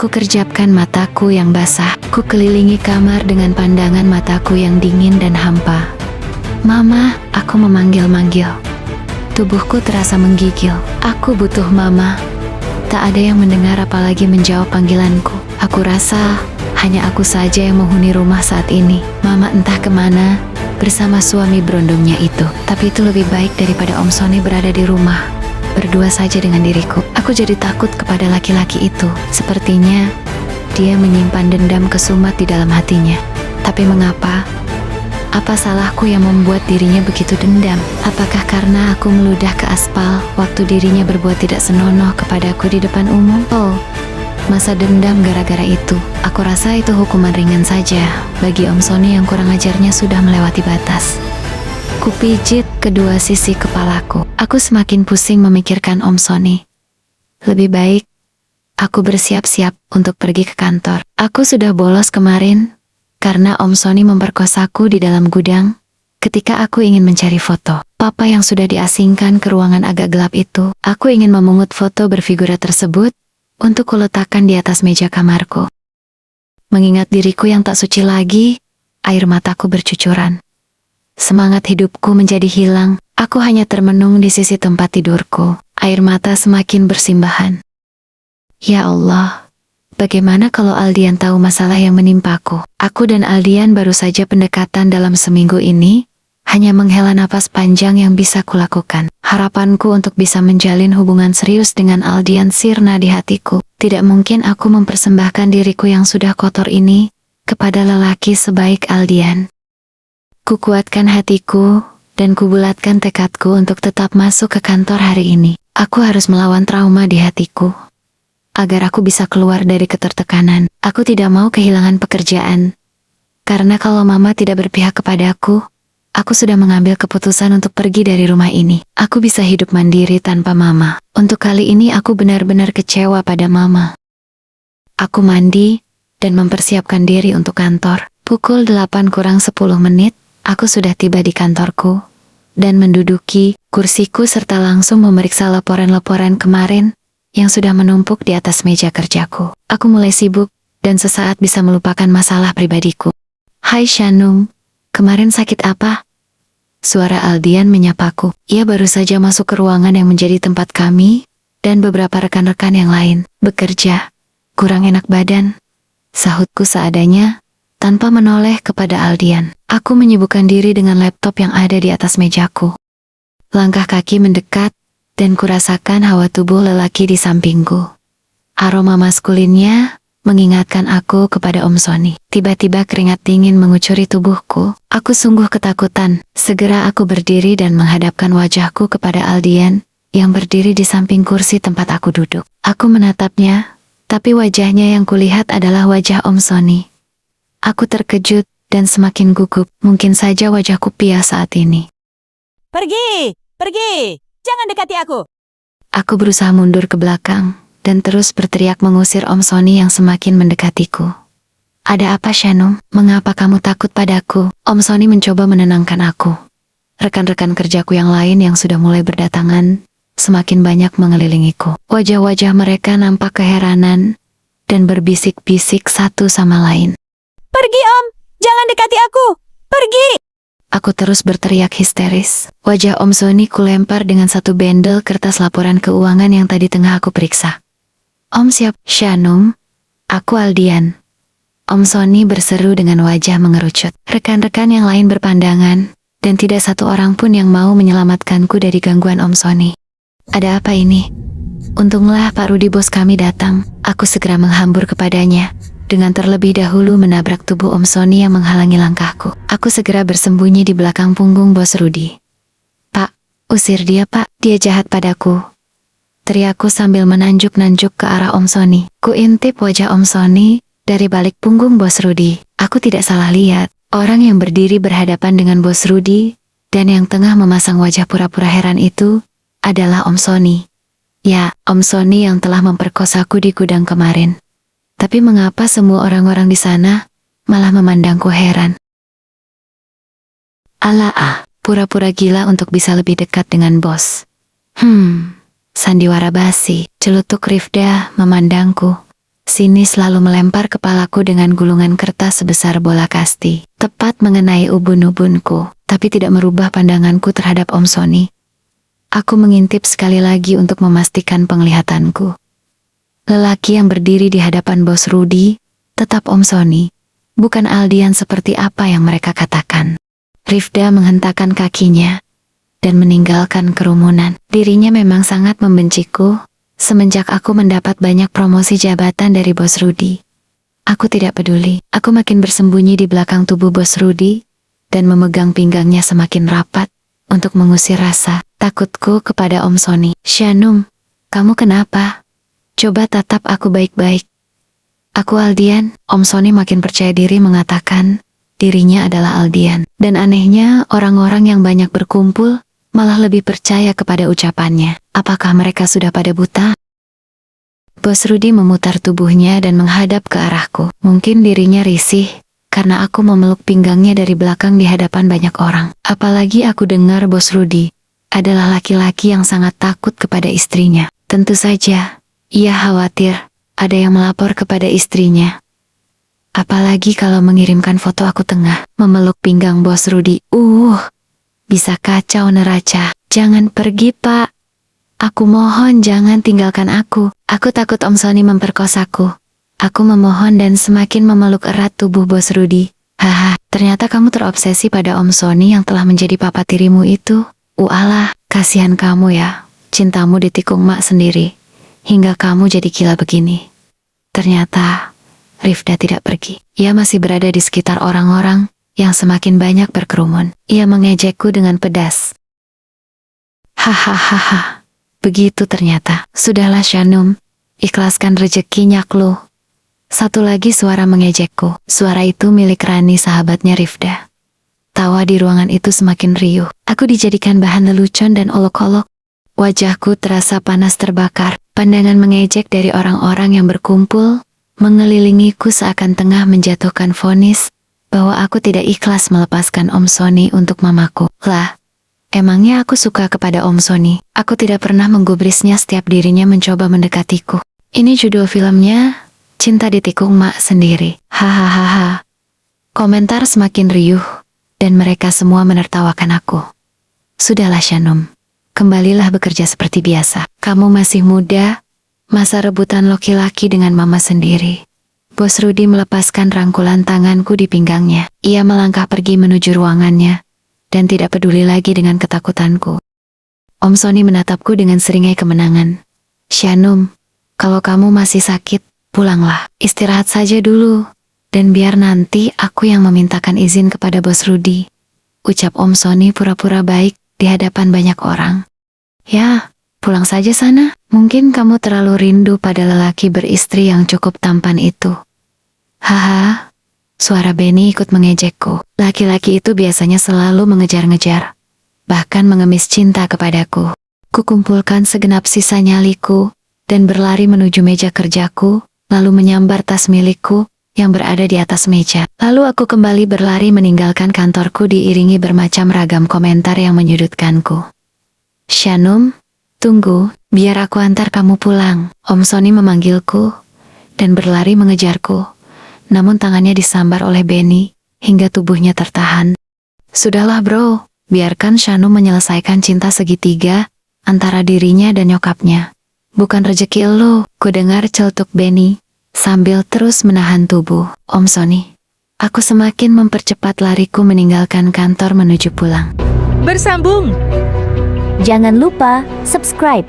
Aku kerjapkan mataku yang basah. Ku kelilingi kamar dengan pandangan mataku yang dingin dan hampa. Mama, aku memanggil-manggil. Tubuhku terasa menggigil. Aku butuh mama. Tak ada yang mendengar apalagi menjawab panggilanku. Aku rasa hanya aku saja yang menghuni rumah saat ini. Mama entah kemana bersama suami berondongnya itu. Tapi itu lebih baik daripada Om Sony berada di rumah berdua saja dengan diriku. Aku jadi takut kepada laki-laki itu. Sepertinya dia menyimpan dendam kesumat di dalam hatinya. Tapi mengapa? Apa salahku yang membuat dirinya begitu dendam? Apakah karena aku meludah ke aspal waktu dirinya berbuat tidak senonoh kepadaku di depan umum? Oh, masa dendam gara-gara itu. Aku rasa itu hukuman ringan saja bagi Om Sony yang kurang ajarnya sudah melewati batas. Kupijit kedua sisi kepalaku. Aku semakin pusing memikirkan Om Sony. Lebih baik aku bersiap-siap untuk pergi ke kantor. Aku sudah bolos kemarin karena Om Sony memperkosaku di dalam gudang ketika aku ingin mencari foto. Papa yang sudah diasingkan ke ruangan agak gelap itu. Aku ingin memungut foto berfigura tersebut untuk kuletakkan di atas meja kamarku. Mengingat diriku yang tak suci lagi, air mataku bercucuran. Semangat hidupku menjadi hilang. Aku hanya termenung di sisi tempat tidurku. Air mata semakin bersimbahan. Ya Allah, bagaimana kalau Aldian tahu masalah yang menimpaku? Aku dan Aldian baru saja pendekatan dalam seminggu ini. Hanya menghela napas panjang yang bisa kulakukan. Harapanku untuk bisa menjalin hubungan serius dengan Aldian sirna di hatiku. Tidak mungkin aku mempersembahkan diriku yang sudah kotor ini kepada lelaki sebaik Aldian. Kukuatkan hatiku dan kubulatkan tekadku untuk tetap masuk ke kantor hari ini. Aku harus melawan trauma di hatiku agar aku bisa keluar dari ketertekanan. Aku tidak mau kehilangan pekerjaan. Karena kalau mama tidak berpihak kepadaku, aku sudah mengambil keputusan untuk pergi dari rumah ini. Aku bisa hidup mandiri tanpa mama. Untuk kali ini aku benar-benar kecewa pada mama. Aku mandi dan mempersiapkan diri untuk kantor. Pukul 8 kurang 10 menit, aku sudah tiba di kantorku dan menduduki kursiku serta langsung memeriksa laporan-laporan kemarin yang sudah menumpuk di atas meja kerjaku. Aku mulai sibuk dan sesaat bisa melupakan masalah pribadiku. Hai Shanung, kemarin sakit apa? Suara Aldian menyapaku. Ia baru saja masuk ke ruangan yang menjadi tempat kami dan beberapa rekan-rekan yang lain bekerja. Kurang enak badan, sahutku seadanya tanpa menoleh kepada Aldian. Aku menyibukkan diri dengan laptop yang ada di atas mejaku. Langkah kaki mendekat dan kurasakan hawa tubuh lelaki di sampingku. Aroma maskulinnya mengingatkan aku kepada Om Sony. Tiba-tiba keringat dingin mengucuri tubuhku. Aku sungguh ketakutan. Segera aku berdiri dan menghadapkan wajahku kepada Aldian yang berdiri di samping kursi tempat aku duduk. Aku menatapnya, tapi wajahnya yang kulihat adalah wajah Om Sony. Aku terkejut dan semakin gugup. Mungkin saja wajahku pias saat ini. Pergi! Pergi! Jangan dekati aku! Aku berusaha mundur ke belakang dan terus berteriak mengusir Om Sony yang semakin mendekatiku. Ada apa Shanung? Mengapa kamu takut padaku? Om Sony mencoba menenangkan aku. Rekan-rekan kerjaku yang lain yang sudah mulai berdatangan semakin banyak mengelilingiku. Wajah-wajah mereka nampak keheranan dan berbisik-bisik satu sama lain. Pergi Om! Jangan dekati aku! Pergi! Aku terus berteriak histeris. Wajah Om Sony kulempar dengan satu bendel kertas laporan keuangan yang tadi tengah aku periksa. Om siap, Shanung. Aku Aldian. Om Sony berseru dengan wajah mengerucut. Rekan-rekan yang lain berpandangan, dan tidak satu orang pun yang mau menyelamatkanku dari gangguan Om Sony. Ada apa ini? Untunglah Pak Rudi bos kami datang. Aku segera menghambur kepadanya dengan terlebih dahulu menabrak tubuh Om Sony yang menghalangi langkahku. Aku segera bersembunyi di belakang punggung bos Rudi. Pak, usir dia Pak, dia jahat padaku. Teriakku sambil menanjuk-nanjuk ke arah Om Sony. Kuintip wajah Om Sony dari balik punggung bos Rudi. Aku tidak salah lihat. Orang yang berdiri berhadapan dengan bos Rudi dan yang tengah memasang wajah pura-pura heran itu adalah Om Sony. Ya, Om Sony yang telah memperkosaku di gudang kemarin. Tapi mengapa semua orang-orang di sana malah memandangku heran? Alah, pura-pura gila untuk bisa lebih dekat dengan bos. Sandiwara basi, celutuk Rifda memandangku Sinis lalu melempar kepalaku dengan gulungan kertas sebesar bola kasti, tepat mengenai ubun-ubunku, tapi tidak merubah pandanganku terhadap Om Sony. Aku mengintip sekali lagi untuk memastikan penglihatanku. Lelaki yang berdiri di hadapan Bos Rudi, tetap Om Sony, bukan Aldian seperti apa yang mereka katakan. Rifda menghentakkan kakinya dan meninggalkan kerumunan. Dirinya memang sangat membenciku semenjak aku mendapat banyak promosi jabatan dari Bos Rudi. Aku tidak peduli. Aku makin bersembunyi di belakang tubuh Bos Rudi dan memegang pinggangnya semakin rapat untuk mengusir rasa takutku kepada Om Sony. Shanum, kamu kenapa? Coba tatap aku baik-baik. Aku Aldian. Om Sony makin percaya diri mengatakan dirinya adalah Aldian. Dan anehnya orang-orang yang banyak berkumpul malah lebih percaya kepada ucapannya. Apakah mereka sudah pada buta? Bos Rudi memutar tubuhnya dan menghadap ke arahku. Mungkin dirinya risih karena aku memeluk pinggangnya dari belakang di hadapan banyak orang. Apalagi aku dengar Bos Rudi adalah laki-laki yang sangat takut kepada istrinya. Tentu saja, ia khawatir ada yang melapor kepada istrinya. Apalagi kalau mengirimkan foto aku tengah memeluk pinggang Bos Rudi. Bisa kacau neraca. Jangan pergi, Pak. Aku mohon jangan tinggalkan aku. Aku takut Om Sony memperkosaku. Aku memohon dan semakin memeluk erat tubuh Bos Rudi. Haha, ternyata kamu terobsesi pada Om Sony yang telah menjadi papa tirimu itu. Alah, kasihan kamu ya. Cintamu ditikung mak sendiri. Hingga kamu jadi gila begini. Ternyata Rifda tidak pergi. Ia masih berada di sekitar orang-orang yang semakin banyak berkerumun. Ia mengejekku dengan pedas. Hahaha, begitu ternyata. Sudahlah Shanum, ikhlaskan rezeki Nyaklu. Satu lagi suara mengejekku. Suara itu milik Rani, sahabatnya Rifda. Tawa di ruangan itu semakin riuh. Aku dijadikan bahan lelucon dan olok-olok. Wajahku terasa panas terbakar. Pandangan mengejek dari orang-orang yang berkumpul mengelilingiku seakan tengah menjatuhkan vonis bahwa aku tidak ikhlas melepaskan Om Sony untuk mamaku. Lah, emangnya aku suka kepada Om Sony? Aku tidak pernah menggubrisnya setiap dirinya mencoba mendekatiku. Ini judul filmnya, Cinta Ditikung Mak Sendiri. Hahaha. Komentar semakin riuh, dan mereka semua menertawakan aku. Sudahlah Shanum, kembalilah bekerja seperti biasa. Kamu masih muda, masa rebutan laki-laki dengan mama sendiri. Bos Rudi melepaskan rangkulan tanganku di pinggangnya. Ia melangkah pergi menuju ruangannya, dan tidak peduli lagi dengan ketakutanku. Om Sony menatapku dengan seringai kemenangan. Shanum, kalau kamu masih sakit, pulanglah. Istirahat saja dulu, dan biar nanti aku yang memintakan izin kepada Bos Rudi. Ucap Om Sony pura-pura baik di hadapan banyak orang. Ya, pulang saja sana. Mungkin kamu terlalu rindu pada lelaki beristri yang cukup tampan itu. Haha, suara Benny ikut mengejekku. Laki-laki itu biasanya selalu mengejar-ngejar, bahkan mengemis cinta kepadaku. Kukumpulkan segenap sisa nyaliku, dan berlari menuju meja kerjaku, lalu menyambar tas milikku yang berada di atas meja. Lalu aku kembali berlari meninggalkan kantorku diiringi bermacam ragam komentar yang menyudutkanku. Shanum, tunggu, biar aku antar kamu pulang. Om Sony memanggilku dan berlari mengejarku, namun tangannya disambar oleh Benny hingga tubuhnya tertahan. Sudahlah bro, biarkan Shanum menyelesaikan cinta segitiga antara dirinya dan nyokapnya. Bukan rezeki lo, ku dengar celtuk Benny sambil terus menahan tubuh. Om Sony, aku semakin mempercepat lariku meninggalkan kantor menuju pulang. Bersambung. Jangan lupa subscribe.